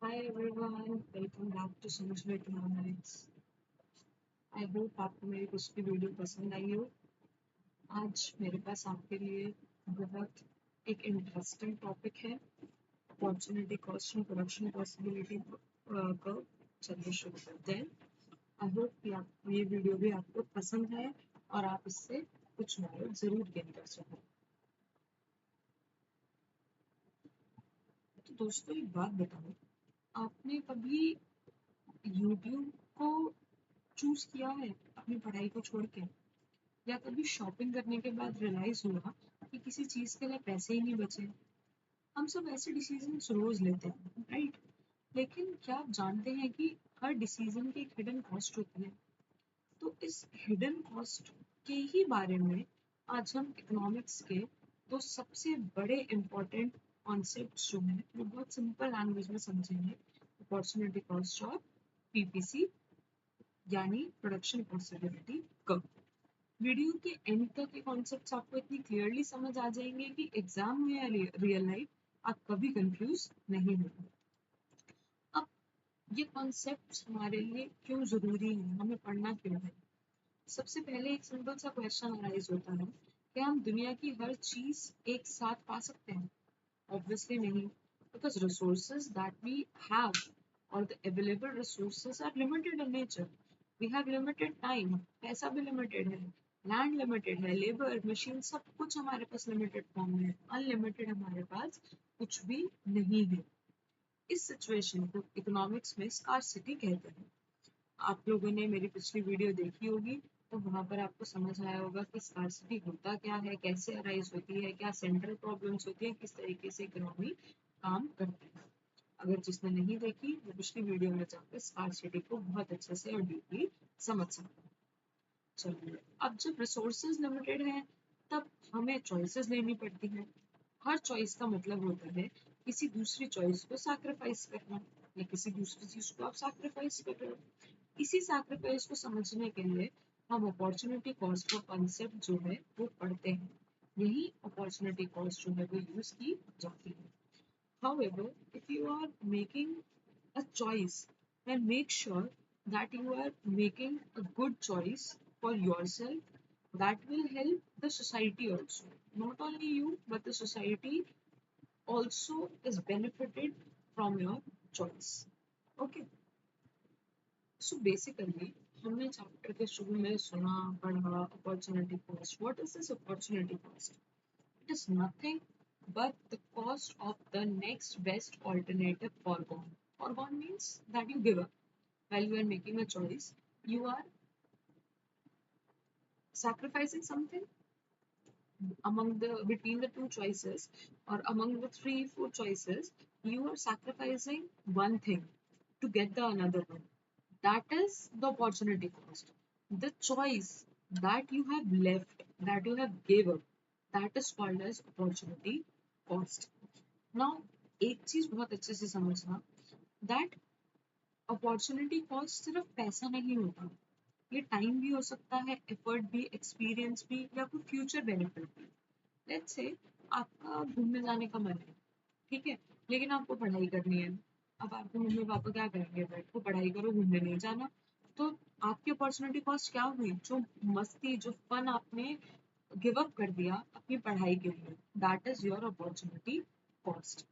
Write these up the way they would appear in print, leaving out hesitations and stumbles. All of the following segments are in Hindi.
Hi everyone, welcome back to Samjh Economics. I hope आपको मेरी पिछली वीडियो पसंद आई हो। आज मेरे पास आपके लिए बहुत एक इंटरेस्टिंग टॉपिक है, opportunity cost and production possibility curve. चलिए शुरू करते हैं। आई होप कि आप ये वीडियो भी आपको पसंद है और आप इससे कुछ नॉलेज जरूर गेन कर सकें। तो दोस्तों एक बात बताओ, आपने कभी यूट्यूब को चूज किया है अपनी पढ़ाई को छोड़ के? या कभी शॉपिंग करने के बाद रियलाइज हुआ कि किसी चीज के लिए पैसे ही नहीं बचे? हम सब ऐसे डिसीजन रोज लेते हैं, राइट? लेकिन क्या आप जानते हैं कि हर डिसीजन की एक हिडन कॉस्ट होती है? तो इस हिडन कॉस्ट के ही बारे में आज हम इकोनॉमिक्स के दो सबसे बड़े इम्पोर्टेंट कॉन्सेप्ट जो हैं वो बहुत सिंपल लैंग्वेज में समझेंगे, अपॉर्चुनिटी कॉस्ट और पीपीसी यानी प्रोडक्शन पॉसिबिलिटी कर्व। वीडियो के एंड तक ये कॉन्सेप्ट्स आपको इतनी क्लियरली समझ आ जाएंगे कि एग्जाम में या रियल लाइफ आप कभी कंफ्यूज नहीं होंगे। अब ये कॉन्सेप्ट्स हमारे लिए क्यों जरूरी है, हमें पढ़ना क्यों है? सबसे पहले एक सिंपल सा क्वेश्चन अराइज होता है, क्या हम दुनिया की हर चीज एक साथ पा सकते हैं? ऑब्वियसली नहीं, because resources that we have और the available resources are limited in nature. We have limited time, पैसा भी लिमिटेड है, लैंड लिमिटेड है, लेबर मशीन सब कुछ हमारे पास लिमिटेड फॉर्म में है, अनलिमिटेड हमारे पास कुछ भी नहीं है। इस सिचुएशन को इकोनॉमिक्स में स्कार्सिटी कहते हैं। आप लोगों ने मेरी पिछली वीडियो देखी होगी, तो वहां पर आपको समझ आया होगा कि स्कार्सिटी होता क्या है, कैसे अराइज होती है, क्या सेंट्रल प्रॉब्लम्स होती है, किस तरीके से इकोनॉमी काम करती है। अगर जिसने नहीं देखी वो पिछली वीडियो में जाकर स्कार्सिटी को बहुत अच्छे से और डीपली समझ सकता है। चलिए, अब जब रिसोर्सेज लिमिटेड हैं तब हमें चॉइसेस लेनी पड़ती हैं। हर चॉइस का मतलब होता है किसी दूसरी चॉइस को सैक्रिफाइस करना, या किसी दूसरी चीज को आप सैक्रिफाइस कर रहे हो। इसी सैक्रिफाइस को समझने के लिए हम अपॉर्चुनिटी कॉस्ट का कॉन्सेप्ट जो है वो पढ़ते हैं। यही अपॉर्चुनिटी कॉस्ट जो है वो यूज की जाती है। However, if you are making a choice, then make sure that you are making a good choice for yourself that will help the society also. Not only you, but the society also is benefited from your choice. Okay, so basically, हमने चैप्टर के शुरू में सुना पढ़ा opportunity cost. What is this opportunity cost? It is nothing but the cost of the next best alternative foregone. Foregone means that you give up. While you are making a choice, you are sacrificing something among the between the two choices, or among the three, four choices, you are sacrificing one thing to get the another one. That is the opportunity cost. The choice that you have left, that you have gave up, that is called as opportunity cost. Now, एक चीज बहुत अच्छे से समझना, दैट अपॉर्चुनिटी कॉस्ट सिर्फ पैसा नहीं होता, ये टाइम भी हो सकता है, एफर्ट भी, एक्सपीरियंस भी, या कोई फ्यूचर बेनिफिट भी। लेट्स से आपका घूमने जाने का मन है, ठीक है, लेकिन आपको पढ़ाई करनी है। अब आपके मम्मी पापा क्या करेंगे, बैठ को पढ़ाई करो, घूमने नहीं जाना। तो आपकी अपॉर्चुनिटी कॉस्ट क्या हुई? जो मस्ती, जो फन आपने गिव अप कर दिया अपनी पढ़ाई के लिए, that is your opportunity cost,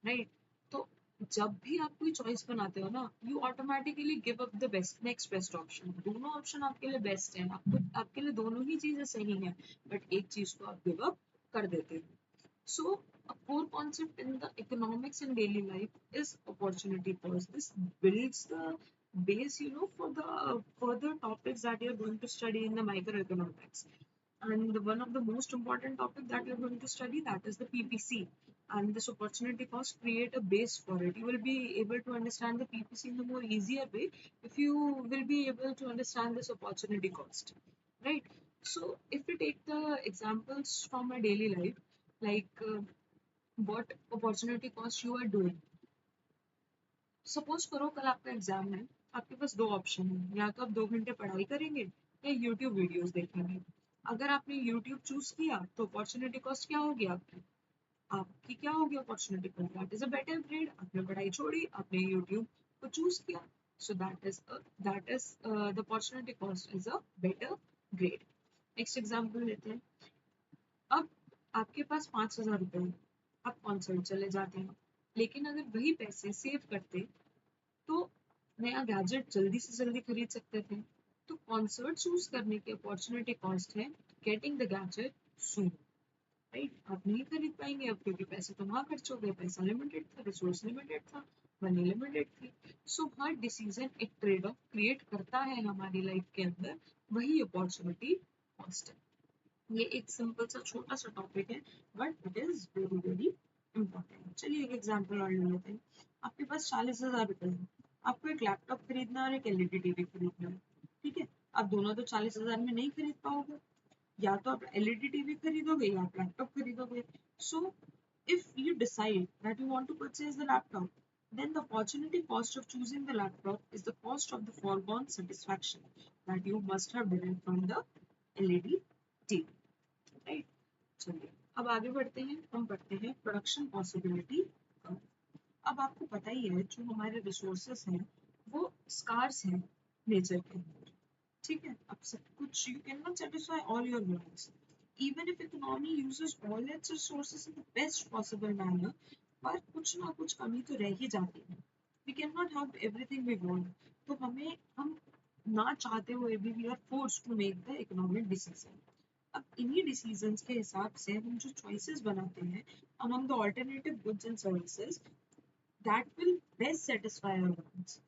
right? तो जब भी आप कोई चॉइस बनाते हो ना, you automatically give up the best, next best option. दोनों ऑप्शन आपके लिए बेस्ट हैं, आपको आपके लिए दोनों ही चीजें सही हैं, बट एक चीज को आप गिव अप कर देते हो। So, a core concept in the economics and daily life is opportunity cost. This builds the base, for the further topics that you're going to study in the microeconomics. And one of the most important topic that you're going to study, that is the PPC. And this opportunity cost create a base for it. You will be able to understand the PPC in a more easier way if you will be able to understand this opportunity cost, right? So if we take the examples from my daily life, like what opportunity cost you are doing. Suppose करो कल आपका एग्जाम है, आपके पास दो ऑप्शन है, या तो आप 2 घंटे पढ़ाई करेंगे या यूट्यूब वीडियोस देखेंगे। अगर आपने यूट्यूब चूज किया तो अपॉर्चुनिटी कॉस्ट क्या होगी आपकी? आपकी क्या होगी opportunity cost, that is a better grade. आपने पढ़ाई छोड़ी, आपने यूट्यूब को चूज किया, so that is the opportunity cost is a better grade. Next example लेते हैं। अब आपके पास 5,000 रुपए है, आप कॉन्सर्ट चले जाते हैं, लेकिन अगर वही पैसे सेव करते तो नया गैजेट जल्दी से जल्दी खरीद सकते थे। तो कॉन्सर्ट चूज करने की अपॉर्चुनिटी कॉस्ट है getting the gadget soon, right. आप नहीं खरीद पाएंगे अब, क्योंकि पैसे तो वहां खर्च हो गए, पैसा लिमिटेड था, रिसोर्स लिमिटेड था, मनी लिमिटेड थी। सो हर डिसीजन एक ट्रेड ऑफ क्रिएट करता है हमारी लाइफ के अंदर, वही अपॉर्चुनिटी कॉस्ट है। ये एक सिंपल सा छोटा सा टॉपिक है, but it is very very important. चलिए एक एग्जांपल और ले लेते हैं। आपके पास 40,000 रुपए है, आपको एक लैपटॉप खरीदना है और एक एलईडी टीवी खरीदना है, ठीक है। आप दोनों तो 40,000 में नहीं खरीद पाओगे, या तो आप एलईडी टीवी खरीदोगे या आप लैपटॉप खरीदोगे। सो if you decide that you want to purchase the laptop, then the opportunity cost of choosing the laptop is the cost of the foregone satisfaction that you must have derived from the LED TV, right? चलिए अब आगे बढ़ते हैं, हम पढ़ते हैं प्रोडक्शन पॉसिबिलिटी। अब आपको पता ही है जो हमारे रिसोर्सेस हैं वो स्कार्स हैं नेचर के अंदर, ठीक है। अब सब कुछ you cannot satisfy all your wants. Even if economy uses all its resources in the best possible manner, पर कुछ ना कुछ कमी तो रह ही जाती है। We cannot have everything we want. तो हम ना चाहते हुए भी we are forced to make the economic decision. अब इन्हीं डिसीजंस के हिसाब से हम जो चॉइसेस बनाते हैं among the alternative goods and services that will best satisfy our wants,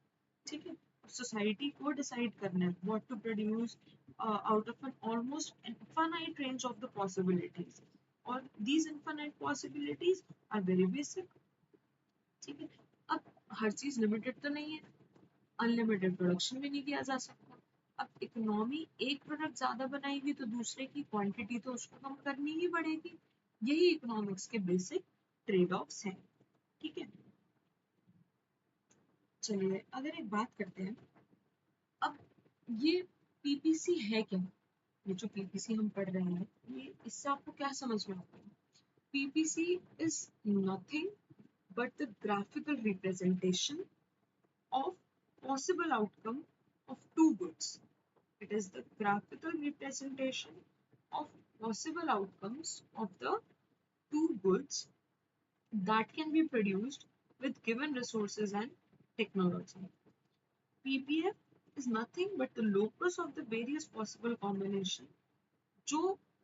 ठीक है। सोसाइटी को डिसाइड करना है what to produce out of an almost infinite range of the possibilities, और these infinite possibilities are very basic, ठीक है। अब हर चीज लिमिटेड तो नहीं है, अनलिमिटेड प्रोडक्शन भी नहीं किया जा सकता। अब इकोनॉमी एक प्रोडक्ट ज्यादा बनाएगी तो दूसरे की क्वांटिटी तो उसको कम करनी ही पड़ेगी। यही इकोनॉमिक्स के बेसिक ट्रेड ऑफ्स हैं, ठीक है। चलिए अगर एक बात करते हैं, अब ये पीपीसी है क्या? ये जो पीपीसी हम पढ़ रहे हैं, ये इससे आपको क्या समझ में आता है? PPC is nothing but the graphical representation of possible outcome of two goods. It is the graphical representation of possible outcomes of the two goods that can be produced with given resources and technology. PPF is nothing but the locus of the various possible combination जो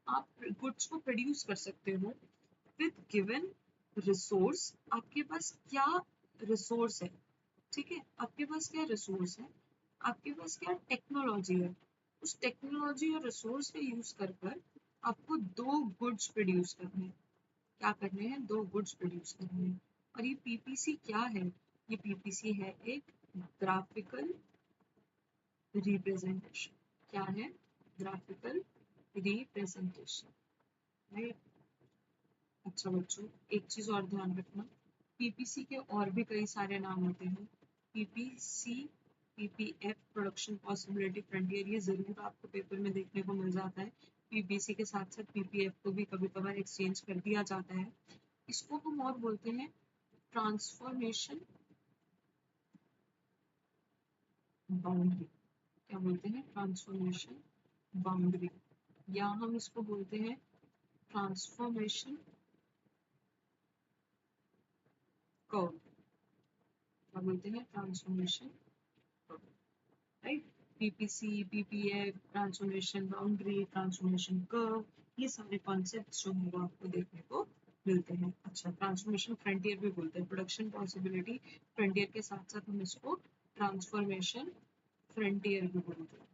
आप गुड्स को प्रोड्यूस कर सकते हो विद गिवन रिसोर्स। आपके पास क्या रिसोर्स है, ठीक है, आपके पास क्या रिसोर्स है, आपके पास क्या टेक्नोलॉजी है। उस टेक्नोलॉजी और रिसोर्स का यूज कर कर आपको दो गुड्स प्रोड्यूस करने हैं। क्या करने हैं? दो गुड्स प्रोड्यूस करने हैं। और ये पीपीसी क्या है? ये पीपीसी है एक ग्राफिकल रिप्रेजेंटेशन। क्या है? Graphical representation, right. अच्छा बच्चों, एक चीज और ध्यान रखना, पीपीसी के और भी कई सारे नाम होते हैं। PPC, PPF, production possibility frontier, ये जरूर आपको पेपर में देखने को मिल जाता है। पीपीसी के साथ साथ पीपीएफ को भी कभी कभार एक्सचेंज कर दिया जाता है। इसको हम और बोलते हैं ट्रांसफॉर्मेशन बाउंड्री। क्या बोलते हैं? ट्रांसफॉर्मेशन बाउंड्री, या हम इसको बोलते हैं ट्रांसफॉर्मेशन कर्व। क्या बोलते हैं? Transformation curve, right. PPC, PPF, transformation boundary, transformation curve, ये सारे कॉन्सेप्ट्स जो हैं वो आपको देखने को मिलते हैं। अच्छा, ट्रांसफॉर्मेशन फ्रंटियर भी बोलते हैं, प्रोडक्शन पॉसिबिलिटी फ्रंटियर के साथ साथ हम इसको ट्रांसफॉर्मेशन फ्रंटियर भी बोलते हैं।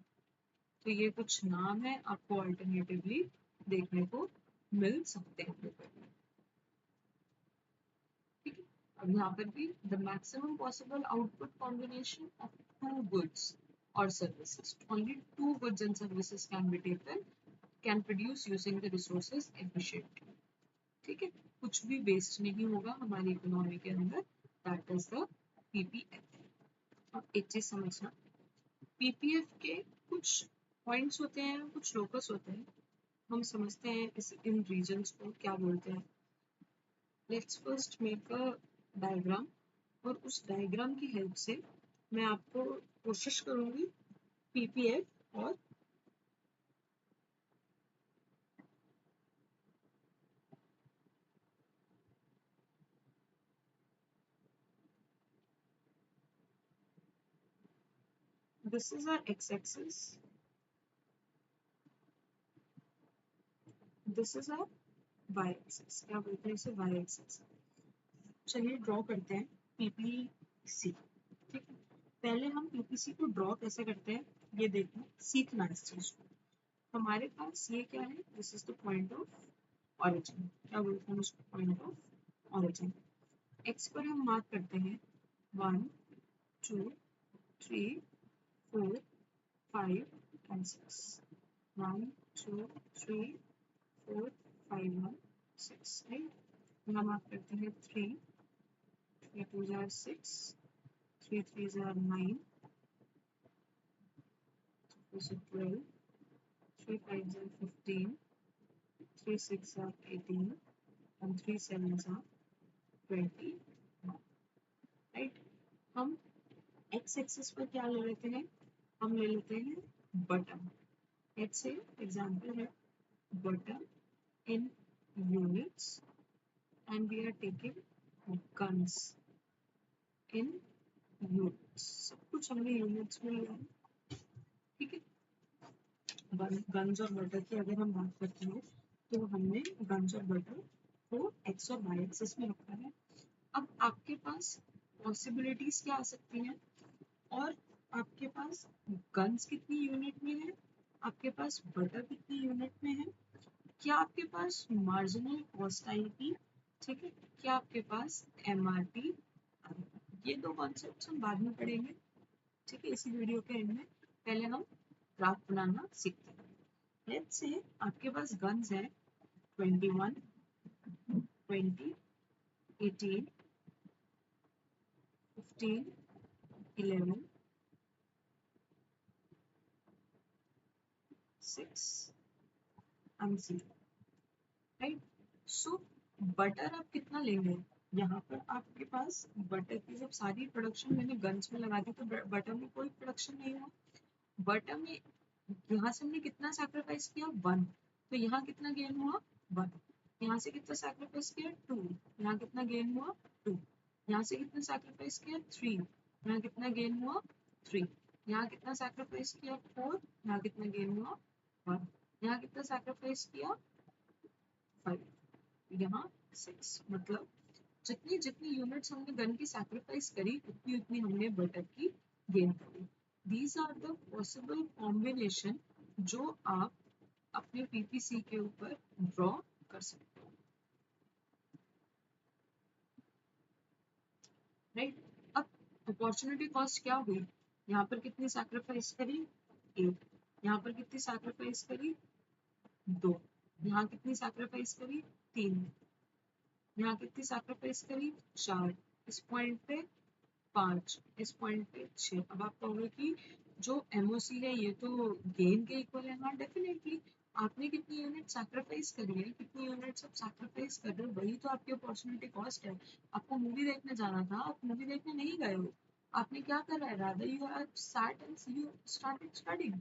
तो ये कुछ नाम है, आपको अल्टरनेटिवली देखने को मिल सकते हैं पेपर में, ठीक है। अब यहाँ पर भी the maximum possible output combination of two goods और services, only two goods and services can be taken, can produce using the resources efficiently, ठीक है। कुछ भी वेस्ट नहीं होगा हमारी इकोनॉमी के अंदर, दैट इज द पीपीएफ। अब एक चीज समझना, पीपीएफ के कुछ पॉइंट्स होते हैं, कुछ लोकस होते हैं। हम समझते हैं इस इन रीजन्स को क्या बोलते हैं। Let's first make a diagram, और उस डायग्राम की हेल्प से मैं आपको कोशिश करूंगी पीपीएफ और this is our X axis, this is our Y axis, क्या बोलते हैं इसे, वाई एक्सिस। चलिए ड्रॉ करते हैं पीपीसी। ठीक है, पहले हम पीपीसी को ड्रॉ कैसे करते हैं ये देखना, सीखना इस चीज को। हमारे पास ये क्या है, this is the point of origin, क्या बोलते हैं उसको, पॉइंट ऑफ ऑरिजिन। एक्स पर हम मार्क करते हैं 1 2 3 4 5 and 6, 1 2 3 4 5 1 6, राइट। यहाँ मार्क करते हैं 3, 3 2 are 6, 3 3 are 9, 2 is 12, 3 5 are 15, 3 6 are 18, and 3 7 are 20, right. हम एक्स एक्सिस पर क्या ले लेते हैं, हम ले लेते हैं बटन। लेट्स से एग्जांपल है button in units, and we are taking guns in units, सब कुछ हमने यूनिट्स में लिया है। ठीक है, गन्स और बटर की अगर हम बात करते हैं तो हमने गन्स और बटर को एक्स और वाई एक्सिस में रखा है। अब आपके पास पॉसिबिलिटीज क्या आ सकती हैं, और आपके पास गन्स कितनी यूनिट में है, आपके पास बटर कितनी यूनिट में है, क्या आपके पास मार्जिनल कॉस्ट आएगी, ठीक है, क्या आपके पास एमआरपी। ये दो कॉन्सेप्ट्स हम बाद में पढ़ेंगे, ठीक है, इसी वीडियो के एंड में। पहले हम ग्राफ बनाना सीखते हैं। लेट्स से आपके पास गन्स है 21 20 18 15 11 6 and 0, राइट। सो बटर आप कितना लेंगे, यहाँ पर आपके पास बटर की जब सारी प्रोडक्शन मैंने गन्स में लगा दी तो बटर में कोई प्रोडक्शन नहीं हुआ। बटर में यहाँ से हमने कितना सैक्रिफाइस किया, 1, तो यहाँ कितना गेन हुआ, 1। यहाँ से कितना सैक्रिफाइस किया, 2, यहाँ कितना गेन हुआ, 2। यहाँ से कितना सैक्रिफाइस किया, 3, यहाँ कितना गेन हुआ, 3। यहाँ कितना सैक्रिफाइस किया, 4, यहाँ कितना गेन हुआ, 1। यहाँ कितना सैक्रिफाइस किया, 5, यहाँ 6। मतलब जितनी जितनी यूनिट्स हमने गन की सैक्रिफाइस करी उतनी उतनी हमने बटर की गेन करी। These are the possible combination जो आप अपने पीपीसी के ऊपर ड्रॉ कर सकते हो, राइट। अब अपॉर्चुनिटी कॉस्ट क्या हुई, यहाँ पर कितनी सैक्रिफाइस करी, 8, यहाँ पर कितनी सैक्रिफाइस करी, 2, यहाँ कितनी सैक्रिफाइस करी, 3, यहाँ कितनी सैक्रिफाइस करी, 4, इस पॉइंट पे 5, इस पॉइंट पे 6। अब आप कहोगे कि जो एमओसी है ये तो गेन के इक्वल है, हाँ डेफिनेटली। आपने कितनी यूनिट सैक्रिफाइस करी है, कितनी यूनिट आप सैक्रिफाइस कर रहे हो, वही तो आपकी अपॉर्चुनिटी कॉस्ट है। आपको मूवी देखने जाना था, आप मूवी देखने नहीं गए हो, आपने क्या करा है, rather you have sat and you started studying.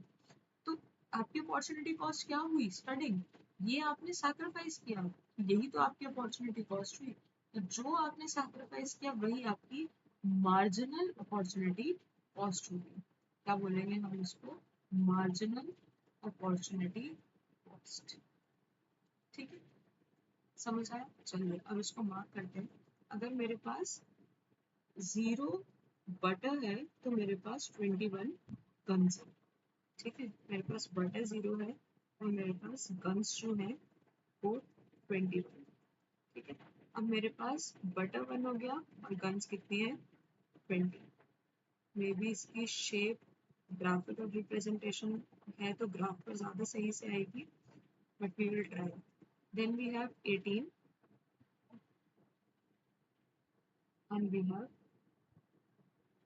तो आपकी अपॉर्चुनिटी कॉस्ट क्या हुई, स्टडिंग, ये आपने सैक्रिफाइस किया, यही तो आपकी अपॉर्चुनिटी कॉस्ट हुई। तो जो आपने सैक्रिफाइस किया वही आपकी मार्जिनल अपॉर्चुनिटी कॉस्ट होगी। क्या बोलेंगे हम इसको, मार्जिनल अपॉर्चुनिटी कॉस्ट। ठीक है, समझ आया। चलिए अब इसको मार्क करते हैं। अगर मेरे पास 0 बटर है तो मेरे पास 21 गन्स है, ठीक है, मेरे पास बटर 0 है और मेरे पास गन्स जो है वो 21, ठीक है। अब मेरे पास बटर 1 हो गया और गन्स कितनी है, 20। मे बी इसकी शेप ग्राफिकल रिप्रेजेंटेशन है तो ग्राफ पर ज़्यादा सही से आएगी, but we will try. Then we have 18 and we have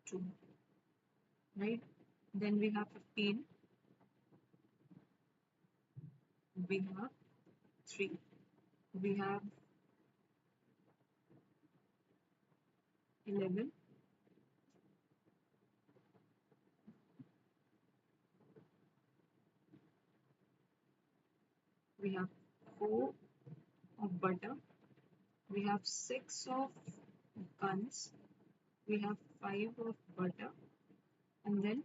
2, right? Then we have 15, we have 3, we have 11, we have 4 of butter, we have 6 of guns, we have 5 of butter, and then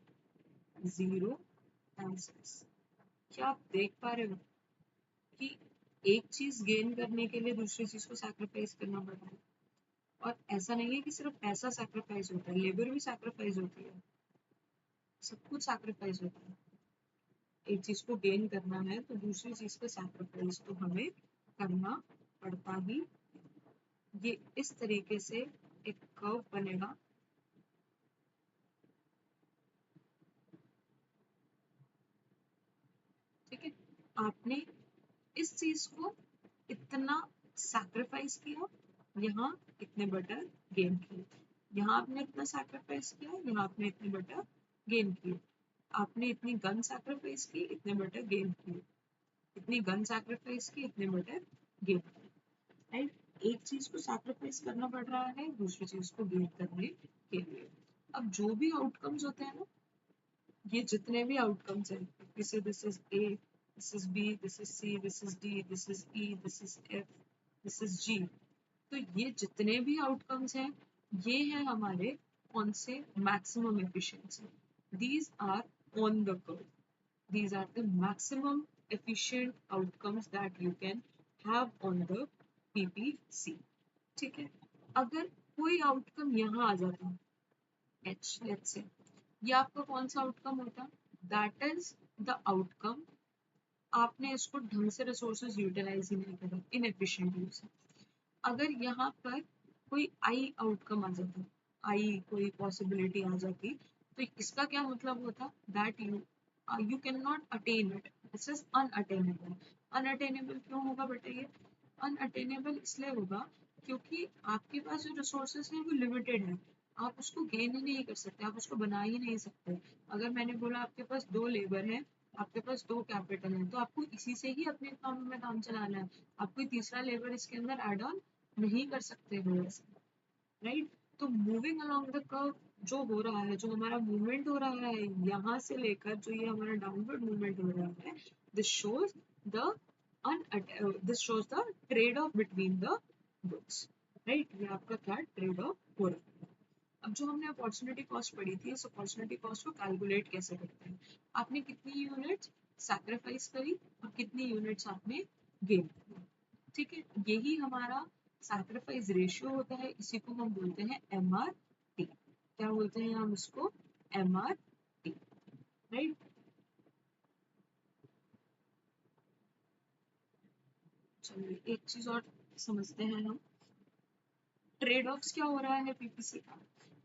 0 and 6. क्या आप देख पा रहे हो कि एक चीज गेन करने के लिए दूसरी चीज को सैक्रिफाइस करना पड़ रहा है? और ऐसा नहीं है कि सिर्फ पैसा सैक्रिफाइस होता है, लेबर भी सैक्रिफाइस होती है, सब कुछ सैक्रिफाइस होता है। एक चीज को गेन करना है तो दूसरी चीज का सैक्रिफाइस तो हमें करना पड़ता ही। ये इस तरीके से एक कर्व बनेगा। ठीक है, आपने इस चीज को इतना सैक्रिफाइस किया, यहाँ इतने बटर गेन किए, यहाँ आपने इतना सैक्रिफाइस किया, यहाँ आपने इतने बटर गेन किए, आपने इतनी गन सैक्रिफाइस की, इतने बटर गेन किए, इतनी गन सैक्रिफाइस की, इतने बटर गेन किए। राइट, एक चीज को सैक्रिफाइस करना पड़ रहा है दूसरी चीज को गेन करने के लिए। अब जो भी आउटकम्स होते हैं ना, ये जितने भी आउटकम्स हैं, this is A, this is B, this is C, this is D, this is E, this is F, this is G, तो ये जितने भी आउटकम्स हैं ये हैं हमारे कौन से maximum efficiency. These are on the curve, these are the maximum efficient outcomes that you can have on the PPC। ठीक है, अगर कोई आउटकम यहाँ आ जाता है H, let's say, ये आपका कौन सा आउटकम होता? दैट इज द आउटकम आपने इसको ढंग से रिसोर्सेज यूटिलाइज ही नहीं करा, इनएफिशिएंट यूज। अगर यहाँ पर कोई आई आउटकम आ जाता, आई कोई पॉसिबिलिटी आ जाती, तो इसका क्या मतलब होता? That you can not attain it, this is unattainable. Unattainable क्यों होगा बेटा? ये अनअटेनेबल इसलिए होगा क्योंकि आपके पास जो रिसोर्सेज है वो लिमिटेड है, आप उसको गेन ही नहीं कर सकते, आप उसको बना ही नहीं सकते। अगर मैंने बोला आपके पास 2 लेबर है, आपके पास 2 कैपिटल है, तो आपको इसी से ही अपने काम में काम चलाना है, आप कोई तीसरा लेबर इसके अंदर एड ऑन नहीं कर सकते हो ऐसे। राइट, तो मूविंग अलोंग द कर्व जो हो रहा है, जो हमारा मूवमेंट हो रहा है यहाँ से लेकर जो ये हमारा डाउनवर्ड मूवमेंट हो रहा है, this shows the this shows the trade off between the goods. Right, ये आपका क्या ट्रेड ऑफ हो रहा है। अब जो हमने अपॉर्चुनिटी कॉस्ट पढ़ी थी, इस अपॉर्चुनिटी कॉस्ट को कैलकुलेट कैसे करते हैं? आपने कितनी यूनिट्स सैक्रिफाइस करी और कितनी यूनिट्स आपने गेन की। ठीक है, यही हमारा सैक्रिफाइस रेशियो होता है, इसी को हम बोलते हैं MRT। क्या बोलते हैं हम इसको? MRT। राइट, चलिए एक चीज और समझते हैं हम, ट्रेड ऑफ्स क्या हो रहा है पीपीसी का,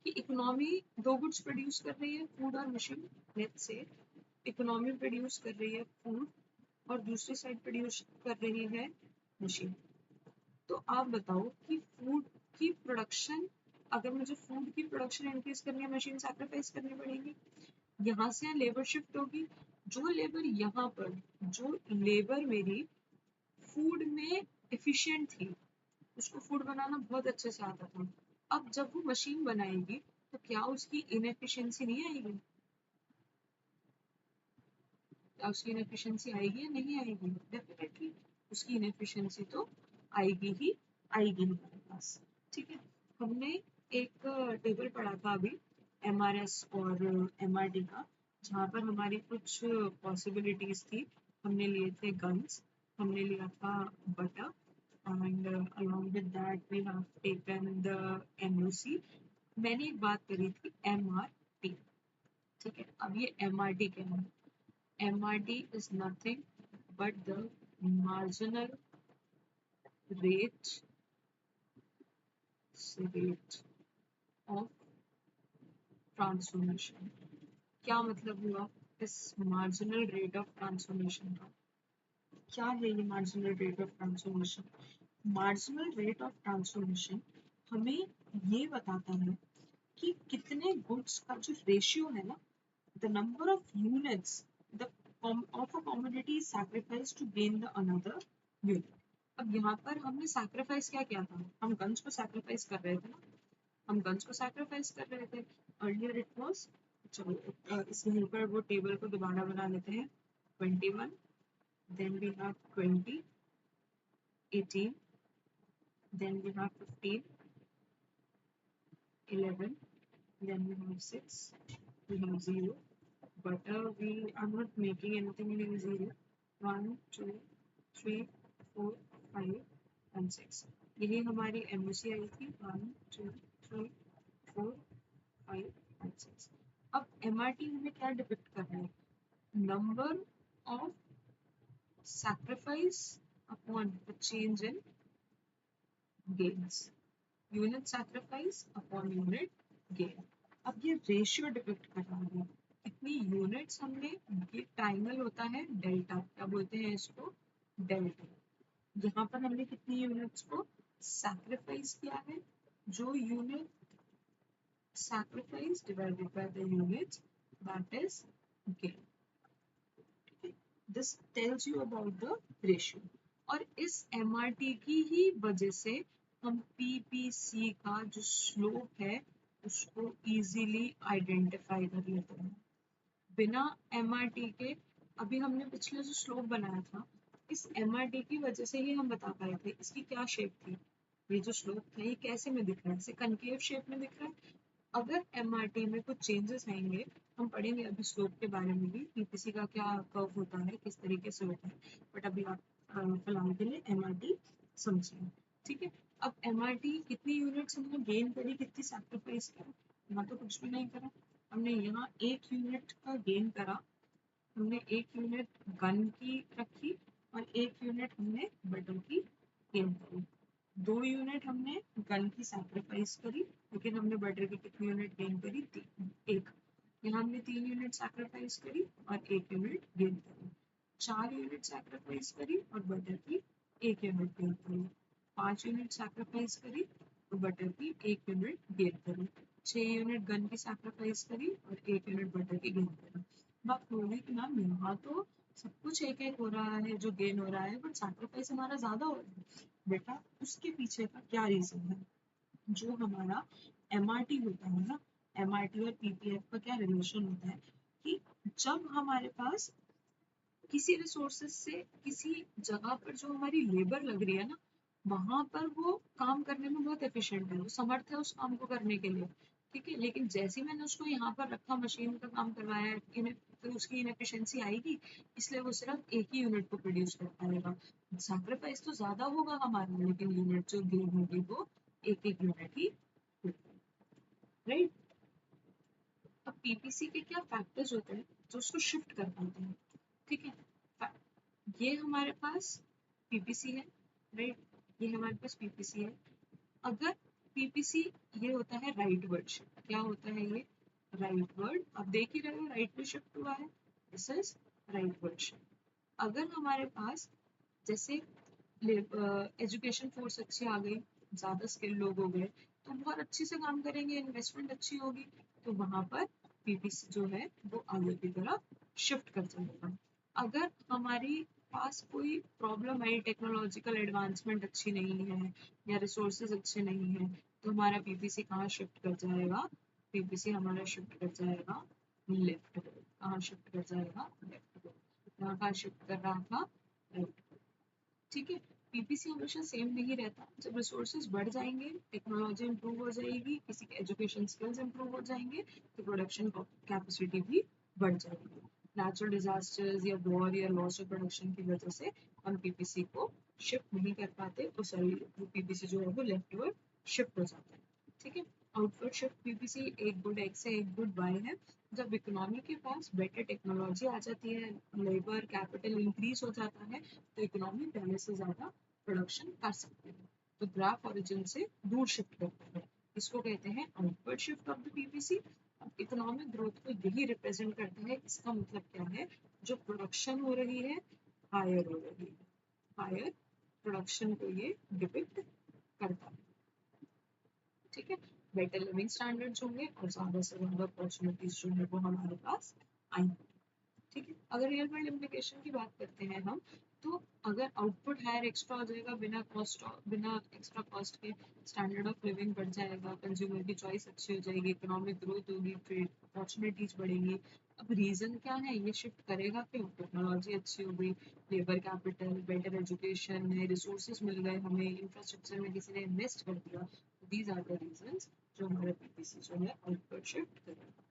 कि इकोनॉमी 2 गुड्स प्रोड्यूस कर रही है, फूड और machine. Let's say economy produce कर रही है फूड और दूसरी साइड प्रोड्यूस कर रही है मशीन। तो आप बताओ कि फूड की प्रोडक्शन, अगर मुझे फूड की प्रोडक्शन इंक्रीज करनी है, मशीन सैक्रिफाइस करनी पड़ेगी, यहाँ से लेबर शिफ्ट होगी। जो लेबर यहाँ पर, जो लेबर मेरी फूड में एफिशिएंट थी, उसको फूड बनाना बहुत अच्छे से आता था, अब जब वो मशीन बनाएगी तो क्या उसकी इनएफिशिएंसी नहीं आएगी? क्या उसकी इनएफिशिएंसी आएगी या नहीं आएगी? डेफिनेटली उसकी इनएफिशिएंसी तो आएगी ही आएगी हमारे पास। ठीक है, हमने एक टेबल पढ़ा था अभी MRS और MRD का, जहाँ पर हमारी कुछ पॉसिबिलिटीज थी। हमने लिए थे गन्स, हमने लिया था butter, and along with that we have taken the MOC। मैंने एक बात करी थी MRT। ठीक है, अब ये MRT क्या है? MRT is nothing but the marginal rate of transformation। क्या मतलब हुआ इस मार्जिनल रेट ऑफ ट्रांसफॉर्मेशन का? क्या है ये marginal rate of transformation? Marginal rate of transformation हमें ये बताता है कि कितने गुड्स का जो रेशियो है ना, the number of units the of a commodity is sacrificed to gain the another unit। अब यहाँ पर हमने सैक्रिफाइस क्या किया था? हम गन्स को सैक्रिफाइस कर रहे थे ना, हम गन्स को सैक्रिफाइस कर रहे थे। अर्लियर इट वाज, चलो इसके ऊपर वो टेबल को दोबारा बना लेते हैं। 21, then we have 20, 18, then we have 15, 11, then we have 6, we have 0, but we are not making anything in 0. 1, 2, 3, 4, 5 and 6, यही हमारी MOC आई थी। 1, 2, 3, 4, 5 and 6। अब MRT हमें क्या डिपिक्ट कर रहा है? Number of sacrifice upon the change in gains, unit sacrifice upon unit gain। अब ये रेशियो डिपिक्ट कर रहा है कितनी यूनिट्स हमने, ये टाइमल होता है डेल्टा, क्या बोलते हैं इसको? डेल्टा। यहाँ पर हमने कितनी यूनिट्स को सैक्रिफाइस किया है? जो unit sacrifice divided by the units, that is gain. This tells you about the ratio. और इस MRT की ही वजह से हम PPC का जो स्लोप है उसको इजीली आइडेंटिफाई कर लेते हैं बिना MRT के। अभी हमने पिछले जो स्लोप बनाया था, इस MRT की वजह से ही हम बता पाए थे इसकी क्या शेप थी। ये जो स्लोप था ये कैसे में दिख रहा है? कनकेव शेप में दिख रहा है। अगर MRT में कुछ चेंजेस आएंगे, हम पढ़ेंगे अभी स्लोप के बारे में भी, PPC का क्या कर्व होता है, किस तरीके से होता है, बट अभी आप फिलहाल के लिए MRT समझिए, ठीक है। अब MRT कितनी यूनिट्स हमने गेन करी, कितनी सैक्रिफाइस करा? यहाँ तो कुछ भी नहीं करा, हमने यहाँ 1 यूनिट का गेन करा। हमने 1 यूनिट गन की रखी और 1 यूनिट हमने बटर की गेन करी। 2 यूनिट हमने गन की सैक्रिफाइस करी, लेकिन हमने बटर की कितनी यूनिट गेन करी? 1। यहाँ हमने 3 यूनिट सैक्रिफाइस करी और 1 यूनिट गेन करी। 4 यूनिट सैक्रिफाइस करी और बटर की 1 यूनिट गेन करी। 5 यूनिट सैक्रिफाइस करी और बटर की 1 यूनिट गेन करी। 6 यूनिट गन की सैक्रिफाइस करी और 1 यूनिट बटर की गेन करी। बात हो रही कि मैम यहाँ तो सब कुछ एक एक हो रहा है जो गेन हो रहा है, बट सैक्रिफाइस हमारा ज्यादा हो रहा है। बेटा उसके पीछे का क्या रीजन है? जो हमारा MRT होता है ना, MRT और PPF का क्या रिलेशन होता है कि जब हमारे पास किसी रिसोर्सेज से किसी जगह पर जो हमारी लेबर लग रही है ना, वहां पर वो काम करने में बहुत एफिशिएंट है, वो समर्थ है उस काम को करने के लिए, ठीक है। लेकिन जैसे ही मैंने उसको यहाँ पर रखा, मशीन का काम करवाया, तो उसकी इनएफिशिएंसी आएगी, इसलिए वो सिर्फ एक ही यूनिट को प्रोड्यूस कर पाएगा। सैक्रिफाइस तो ज्यादा होगा हमारा, लेकिन यूनिट जो गेन होगी वो एक एक यूनिट ही होगी, राइट। अब PPC के क्या फैक्टर्स होते हैं जो उसको शिफ्ट कर पाते हैं, ठीक है। ये हमारे पास PPC है, राइट, ये हमारे पास PPC है। अगर PPC ये होता है राइट वर्ड शिफ्ट, क्या होता है ये? राइट वर्ड, आप देख ही रहे हो राइट में शिफ्ट हुआ है, this is right word shift. अगर हमारे पास जैसे एजुकेशन फोर्स अच्छी आ गई, ज़्यादा स्किल लोग हो गए, तो बहुत अच्छे से काम करेंगे, इन्वेस्टमेंट अच्छी होगी, तो वहाँ पर PPC जो है वो आगे की तरफ शिफ्ट कर जाएगा। अगर हमारी पास कोई प्रॉब्लम आई, टेक्नोलॉजिकल एडवांसमेंट अच्छी नहीं है या रिसोर्सेज अच्छे नहीं है, तो हमारा PPC कहाँ शिफ्ट कर जाएगा? PPC हमारा शिफ्ट कर जाएगा लेफ्ट को। कहाँ शिफ्ट कर जाएगा? लेफ्ट को। यहाँ कहाँ शिफ्ट कर रहा था? राइट, ठीक है। PPC हमेशा सेम नहीं रहता, जब रिसोर्सेज बढ़ जाएंगे, टेक्नोलॉजी इंप्रूव हो जाएगी, किसी के एजुकेशन स्किल्स इंप्रूव हो जाएंगे, तो प्रोडक्शन कैपेसिटी भी बढ़ जाएगी। नेचुरल डिजास्टर्स या वॉर या लॉस ऑफ प्रोडक्शन की वजह से हम PPC को शिफ्ट नहीं कर पाते, तो सॉरी PPC जो है वो लेफ्टवर्ड शिफ्ट हो जाता है, ठीक है। आउटवर्ड शिफ्ट PPC एक गुड X है, एक गुड Y है। जब इकोनॉमी के पास बेटर टेक्नोलॉजी आ जाती है, लेबर कैपिटल इंक्रीज हो जाता है, तो इकोनॉमी पहले से ज़्यादा प्रोडक्शन कर सकते हैं, तो ग्राफ ओरिजिन से दूर शिफ्ट करते हैं, इसको कहते हैं outward shift of the PPC। Economic growth को यही रिप्रेजेंट करता है। इसका मतलब क्या है? जो प्रोडक्शन हो रही है हायर हो रही है, हायर प्रोडक्शन को ये डिपिक्ट करता है, ठीक है। बेटर लिविंग स्टैंडर्ड्स होंगे और ज़्यादा से ज़्यादा अपॉर्चुनिटीज जो है वो हमारे पास आएंगी, ठीक है। अगर रियल वर्ल्ड इम्प्लीकेशन की बात करते हैं हम, तो अगर आउटपुट हायर एक्स्ट्रा हो जाएगा बिना एक्स्ट्रा कॉस्ट के, स्टैंडर्ड ऑफ लिविंग बढ़ जाएगा, कंज्यूमर की चॉइस अच्छी हो जाएगी, इकोनॉमिक ग्रोथ होगी, ट्रेड अपॉर्चुनिटीज बढ़ेंगी। अब रीजन क्या है ये शिफ्ट करेगा क्यों? टेक्नोलॉजी अच्छी हो गई, लेबर कैपिटल, बेटर एजुकेशन, नए रिसोर्सेज मिल गए हमें, इंफ्रास्ट्रक्चर में किसी ने इन्वेस्ट कर दिया। दीज आर द रीजंस जो हमारा पीपीसी जो है आउटवर्ड शिफ्ट करेगा।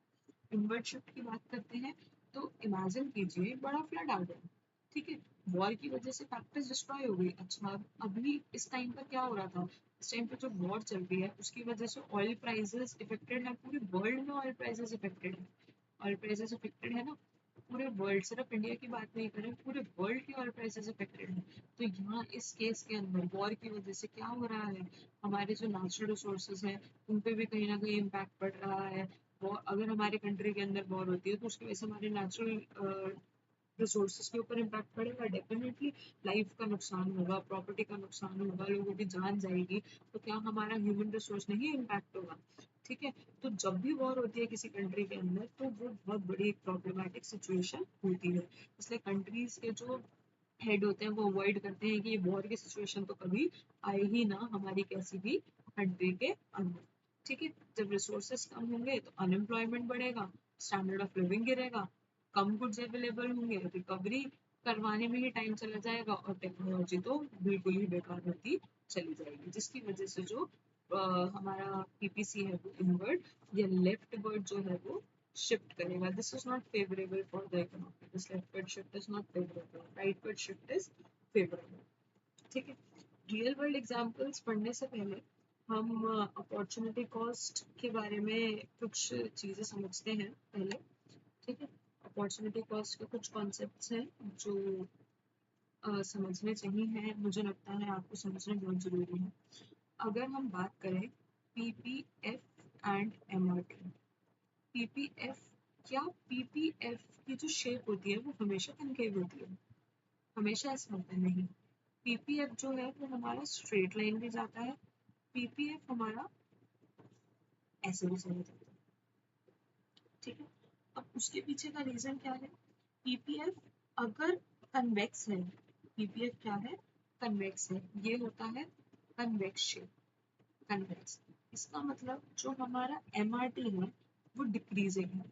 इनवर्ट शिफ्ट की बात करते हैं तो इमेजिन कीजिए बड़ा फ्लड आ गया, ठीक है, वॉर की वजह से फैक्ट्रीज डिस्ट्रॉय हो गई। अच्छा, अभी इस टाइम पर क्या हो रहा था? इस टाइम पर जो वॉर चल रही है उसकी वजह से ऑयल प्राइसेस इफेक्टेड है, पूरे वर्ल्ड में ऑयल प्राइसेस इफेक्टेड है। ऑयल प्राइसेस इफेक्टेड है ना, पूरे वर्ल्ड, सिर्फ इंडिया की बात नहीं करें, पूरे वर्ल्ड की ऑयल प्राइसेस इफेक्टेड है। तो यहाँ इस केस के अंदर वॉर की वजह से क्या हो रहा है, हमारे जो नेचुरल रिसोर्सेज हैं उन पे भी कहीं ना कहीं इम्पैक्ट पड़ रहा है। अगर हमारे कंट्री के अंदर वॉर होती है तो उसकी वजह से हमारे नेचुरल रिसोर्सेज के ऊपर इम्पैक्ट पड़ेगा डेफिनेटली। लाइफ का नुकसान होगा, प्रॉपर्टी का नुकसान होगा, लोगों की जान जाएगी। तो क्या हमारा ह्यूमन रिसोर्स नहीं इम्पैक्ट होगा? ठीक है, तो जब भी वॉर होती है किसी कंट्री के अंदर तो वो बहुत बड़ी एक प्रॉब्लमेटिक सिचुएशन होती है। इसलिए कंट्रीज के जो हेड होते हैं वो अवॉइड करते हैं कि ये वॉर की सिचुएशन तो कभी आए ही ना हमारी किसी भी कंट्री के अंदर। ठीक है, जब रिसोर्सेस कम होंगे तो अनएम्प्लॉयमेंट बढ़ेगा, स्टैंडर्ड ऑफ लिविंग गिरेगा, कम गुड्स अवेलेबल होंगे, रिकवरी करवाने में ही टाइम चला जाएगा, और टेक्नोलॉजी तो बिल्कुल ही बेकार होती चली जाएगी, जिसकी वजह से जो हमारा पीपीसी है वो इनवर्ड या लेफ्ट वर्ड जो है वो शिफ्ट करेगा। This is not favourable for the economy, this leftward shift is not favourable, rightward shift is favourable. ठीक है, रियल वर्ल्ड एग्जांपल्स पढ़ने से पहले हम अपॉर्चुनिटी कॉस्ट के बारे में कुछ चीज़ें समझते हैं पहले। ठीक है, अपॉर्चुनिटी कॉस्ट के कुछ कॉन्सेप्ट्स हैं जो समझने चाहिए हैं, मुझे लगता है आपको समझना बहुत ज़रूरी है। अगर हम बात करें पीपीएफ एंड एमआरटी, पीपीएफ, क्या पीपीएफ की जो शेप होती है वो हमेशा कनकेव होती है? हमेशा ऐसा होता है? नहीं। पीपीएफ जो है वो हमारा स्ट्रेट लाइन भी जाता है, पीपीएफ हमारा ऐसे भी चला जाता है। ठीक है, अब उसके पीछे का रीजन क्या है? पीपीएफ अगर कन्वेक्स है, पीपीएफ क्या है? कन्वेक्स है, ये होता है कन्वेक्स शेप, कन्वेक्स। इसका मतलब जो हमारा एमआरटी है वो डिक्रीजिंग है।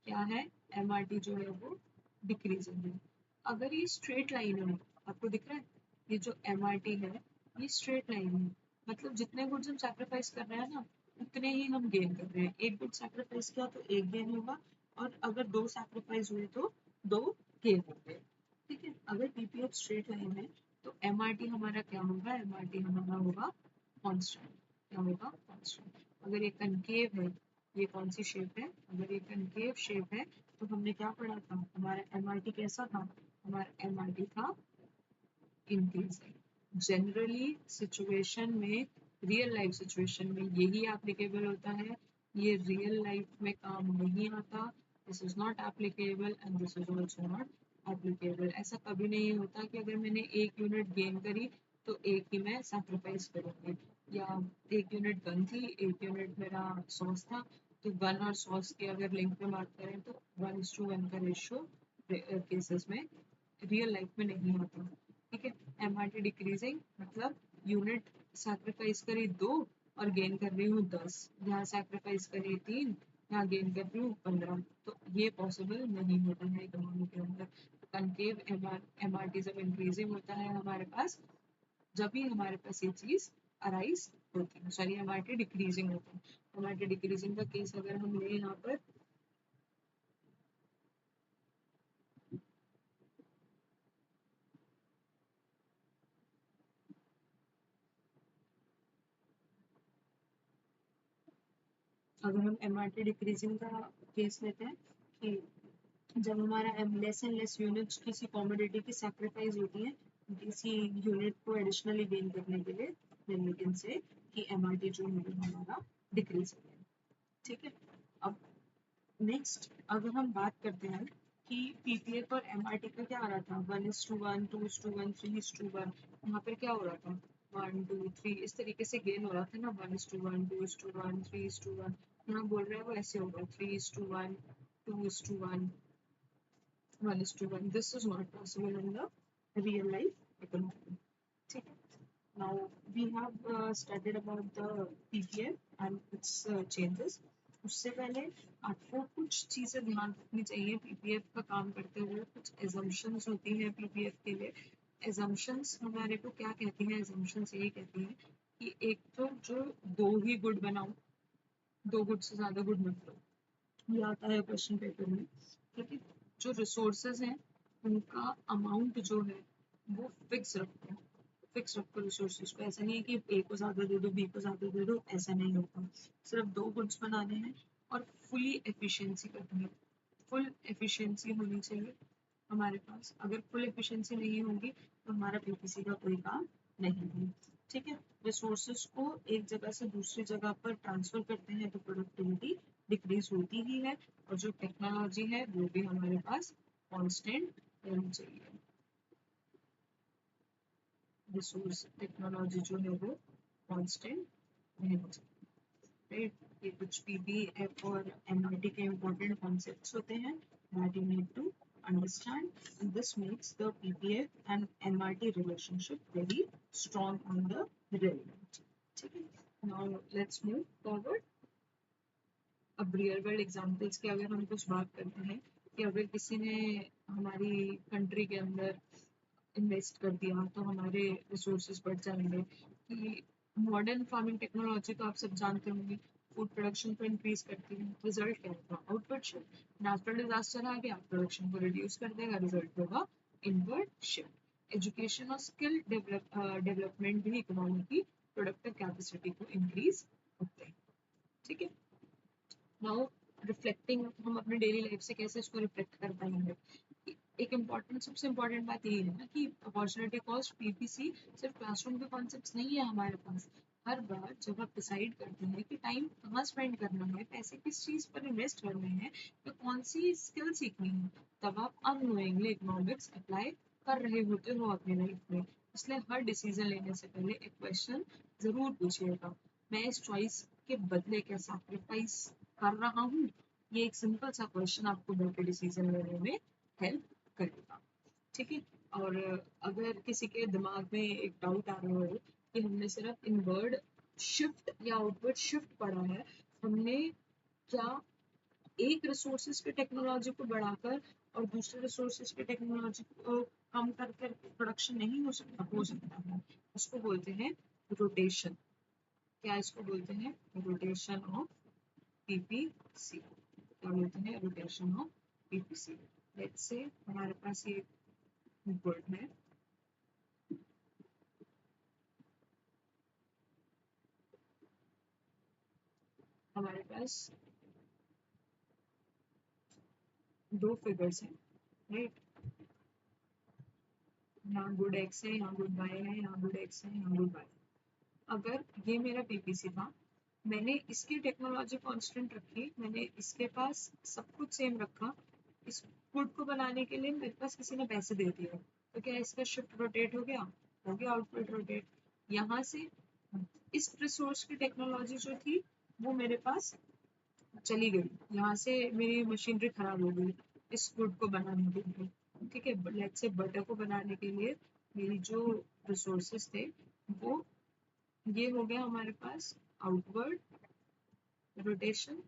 क्या है? एमआरटी जो है वो डिक्रीजिंग है। अगर ये स्ट्रेट लाइन है, आपको दिख रहा है ये जो एमआरटी है ये स्ट्रेट लाइन है, मतलब जितने गुड्स हम सैक्रिफाइस कर रहे हैं ना उतने ही हम गेन कर रहे हैं। एक गुड सैक्रिफाइस किया तो एक गेन होगा, और अगर दो सैक्रिफाइस हुए तो दो गेन होंगे। ठीक है, अगर पीपीएफ स्ट्रेट लाइन है तो एमआरटी हमारा क्या होगा? एमआरटी हमारा होगा कांस्टेंट। क्या होगा? कांस्टेंट। अगर ये कनकेव है, ये कौन सी शेप है? अगर ये कनकेव शेप है तो हमने क्या पढ़ा था? हमारा एमआरटी कैसा था? हमारा एमआरटी था इंक्रीजिंग। जनरली सिचुएशन में, रियल लाइफ सिचुएशन में यही एप्लीकेबल होता है, ये रियल लाइफ में काम नहीं आता। This is not applicable and this is also not applicable. ऐसा कभी नहीं होता कि अगर मैंने एक यूनिट गेन करी तो एक ही मैं सैक्रिफाइस करूंगी, या एक यूनिट गन थी, एक यूनिट मेरा सॉस था, तो गन और सॉस की अगर लिंक में बात करें तो 1:1 का रेशियो केसेस में रियल लाइफ में नहीं आता। ठीक है, एमआरटी डिक्रीजिंग मतलब यूनिट सैक्रिफाइस करी 2 और गेन कर रही हूँ 10, यहाँ सैक्रिफाइस करी 3, यहाँ गेन कर रही हूँ 15। तो ये पॉसिबल नहीं होता है इकोनॉमी के अंदर। कनकेव एमआरटी जब इंक्रीजिंग होता है हमारे पास, जब भी हमारे पास ये चीज अराइज होती है, सॉरी एमआरटी डिक्रीजिंग होता है। एमआरटी डिक्रीजिंग का केस अगर हम ले यहाँ पर, अगर हम एमआरटी डिक्रीजिंग का केस लेते हैं कि जब हमारा लेस एंड लेस यूनिट्स किसी कमोडिटी की सैक्रिफाइस होती है किसी यूनिट को एडिशनली गेन करने के लिए, then we can say कि एमआरटी जो है वो हमारा डिक्रीज हो गया। ठीक है, अब नेक्स्ट अगर हम बात करते हैं कि पीपीएफ और एमआरटी का क्या आ रहा था, 1:1, 2:1, 3:1, यहाँ पर क्या हो रहा था? 1 2 3 इस तरीके से गेन हो रहा था ना, 1:1, 2:1, 3:1। यहाँ बोल रहे हैं वो ऐसे होगा 3:1, 2:1, 1:1. This is not possible in the real life economy. ठीक है, now we have studied about the PPF and its changes. उससे पहले आपको कुछ चीज़ें ध्यान रखनी चाहिए पीपीएफ का काम करते हुए। कुछ एजम्पशंस होती हैं पीपीएफ के लिए। एजम्पशंस हमारे को क्या कहती हैं? एजम्पशंस यही कहती हैं कि एक तो जो दो ही गुड बनाओ, दो गुड से ज़्यादा गुड मत करो। ये आता है क्वेश्चन पेपर में। ठीक है, जो रिसोर्सेज हैं उनका अमाउंट जो है वो फिक्स रखो। फिक्स रखो रिसोर्सेज को। ऐसा नहीं है कि ए को ज़्यादा दे दो, बी को ज़्यादा दे दो, ऐसा नहीं होता। सिर्फ दो गुड्स बनाने हैं और फुली एफिशिएंसी करनी है। फुल एफिशिएंसी होनी चाहिए हमारे पास। अगर फुल एफिशिएंसी नहीं होगी तो हमारा पीपीसी का कोई काम नहीं है। ठीक है, रिसोर्सेज को एक जगह से दूसरी जगह पर ट्रांसफर करते हैं तो प्रोडक्टिविटी डिक्रीज होती ही है, और जो टेक्नोलॉजी है वो भी हमारे पास कांस्टेंट रहनी चाहिए। रिसोर्स टेक्नोलॉजी जो है वो कांस्टेंट रहनी चाहिए, राइट। ये कुछ पीबीएफ और एमआरटी के इम्पोर्टेंट कॉन्सेप्ट्स होते हैं that you need to understand, and this makes the PPF and MRT relationship very strong on the relevant. ठीक है, now let's move forward. अब रियल वर्ल्ड एग्जांपल्स की अगर हम कुछ बात करते हैं कि अगर किसी ने हमारी कंट्री के अंदर इन्वेस्ट कर दिया तो हमारे रिसोर्सेज बढ़ जाएंगे। कि मॉडर्न फार्मिंग टेक्नोलॉजी तो आप सब जानते होंगे, फूड प्रोडक्शन को इंक्रीज करती है। रिजल्ट क्या होगा? Outward shift. नेचुरल डिजास्टर आ गया, प्रोडक्शन को रिड्यूस कर देगा, रिजल्ट होगा इनवर्ड शिफ्ट। एजुकेशन और स्किल डेवलपमेंट भी इकोनॉमी की प्रोडक्टिव कैपेसिटी को इंक्रीज करते हैं। ठीक है, नाउ रिफ्लेक्टिंग, हम अपने डेली लाइफ से कैसे इसको रिफ्लेक्ट कर पाएंगे? एक इम्पॉर्टेंट, सबसे इम्पॉर्टेंट बात यही है ना कि अपॉर्चुनिटी कॉस्ट पीपीसी सिर्फ क्लासरूम के कॉन्सेप्ट्स नहीं है हमारे पास। हर बार जब आप डिसाइड करते हैं कि टाइम कहाँ स्पेंड करना है, पैसे किस चीज़ पर इन्वेस्ट करने हैं, या कौन सी स्किल सीखनी है, तब आप अननोइंगली इकोनॉमिक्स अप्लाई कर रहे होते हो अपनी लाइफ में। इसलिए हर डिसीजन लेने से पहले एक क्वेश्चन ज़रूर पूछिएगा, मैं इस चॉइस के बदले क्या सैक्रिफाइस कर रहा हूँ? ये एक सिंपल सा क्वेश्चन आपको बेटर डिसीजन लेने में हेल्प करेगा। ठीक है, और अगर किसी के दिमाग में एक डाउट आ रहा हो कि हमने सिर्फ इनवर्ड शिफ्ट या आउटवर्ड शिफ्ट पढ़ा है, हमने क्या एक रिसोर्सेज के टेक्नोलॉजी को बढ़ाकर और दूसरे रिसोर्सेज के टेक्नोलॉजी को कम करके प्रोडक्शन नहीं हो सकता? हो सकता है। इसको बोलते हैं रोटेशन। क्या इसको बोलते हैं? Rotation of PPC. क्या बोलते हैं? Rotation of PPC. Let's say हमारे पास ये वर्ड है, हमारे पास दो फिगर्स हैं, राइट। यहाँ गुड एक्स है, यहाँ गुड वाई है, यहाँ गुड एक्स है, यहाँ गुड वाई। अगर ये मेरा पीपीसी था, मैंने इसकी टेक्नोलॉजी कांस्टेंट रखी, मैंने इसके पास सब कुछ सेम रखा, इस गुड को बनाने के लिए मेरे पास किसी ने पैसे दे दिए, तो क्या इसका शिफ्ट रोटेट हो गया? हो गया आउटपुट रोटेट। यहाँ से इस रिसोर्स की टेक्नोलॉजी जो थी वो मेरे पास चली गई, यहाँ से मेरी मशीनरी खराब हो गई इस गुड को बनाने के लिए। ठीक है, लेट्स से बटर को बनाने के लिए मेरी जो रिसोर्सेज थे वो, ये हो गया हमारे पास आउटवर्ड रोटेशन,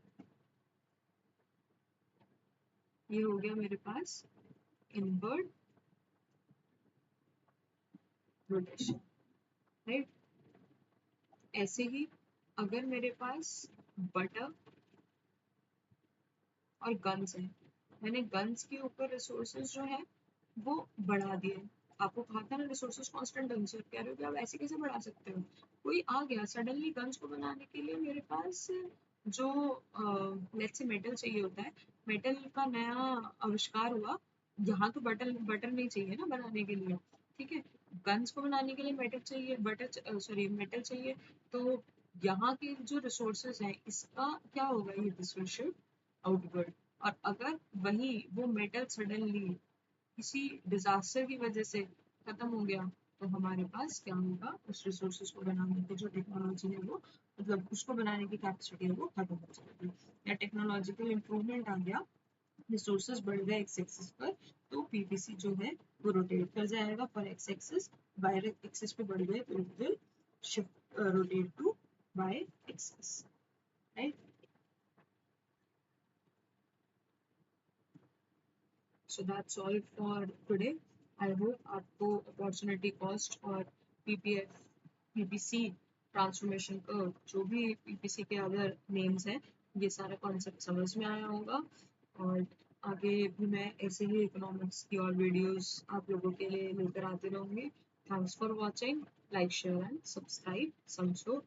ये हो गया मेरे पास इनवर्ड रोटेशन, राइट। ऐसे ही अगर मेरे पास बटर और गन्स है, मैंने गन्स के ऊपर रिसोर्सेज जो है वो बढ़ा दिए। आपको कहा था ना रिसोर्सेज कांस्टेंट ढंग से, कह रहे हो कि आप ऐसे कैसे बढ़ा सकते हो? कोई आ गया सडनली गन्स को बनाने के लिए, मेरे पास जो लेट्स से मेटल चाहिए होता है, मेटल का नया आविष्कार हुआ। यहाँ तो बटर बटर नहीं चाहिए ना बनाने के लिए, ठीक है। गन्स को बनाने के लिए मेटल चाहिए, बटर सॉरी मेटल चाहिए। तो यहाँ के जो रिसोर्सेज हैं इसका क्या होगा? ये दिस विल शिफ्ट आउटवर्ड। और अगर वही वो मेटल सडनली किसी डिजास्टर की वजह से खत्म हो गया, तो हमारे पास क्या होगा? उस रिसोर्सेज को बनाने की जो टेक्नोलॉजी है वो, मतलब उसको बनाने की कैपेसिटी है वो खत्म हो जाएगी। या टेक्नोलॉजिकल इम्प्रूवमेंट आ गया, रिसोर्सेज बढ़ गए एक्स एक्सिस पर, तो पीपीसी जो है वो रोटेट कर जाएगा for X axis, Y axis पे बढ़ गए तो it will shift rotate to Y axis, right. So that's all for today. I hope आपको अपॉर्चुनिटी कॉस्ट और पीपीएफ पीपीसी ट्रांसफॉर्मेशन कर्व, जो भी पीपीसी के अदर नेम्स हैं, ये सारा कॉन्सेप्ट समझ में आया होगा। और आगे भी मैं ऐसे ही इकोनॉमिक्स की और वीडियोस आप लोगों के लिए लेकर आती रहूँगी। Thanks for watching, like share and subscribe समझो।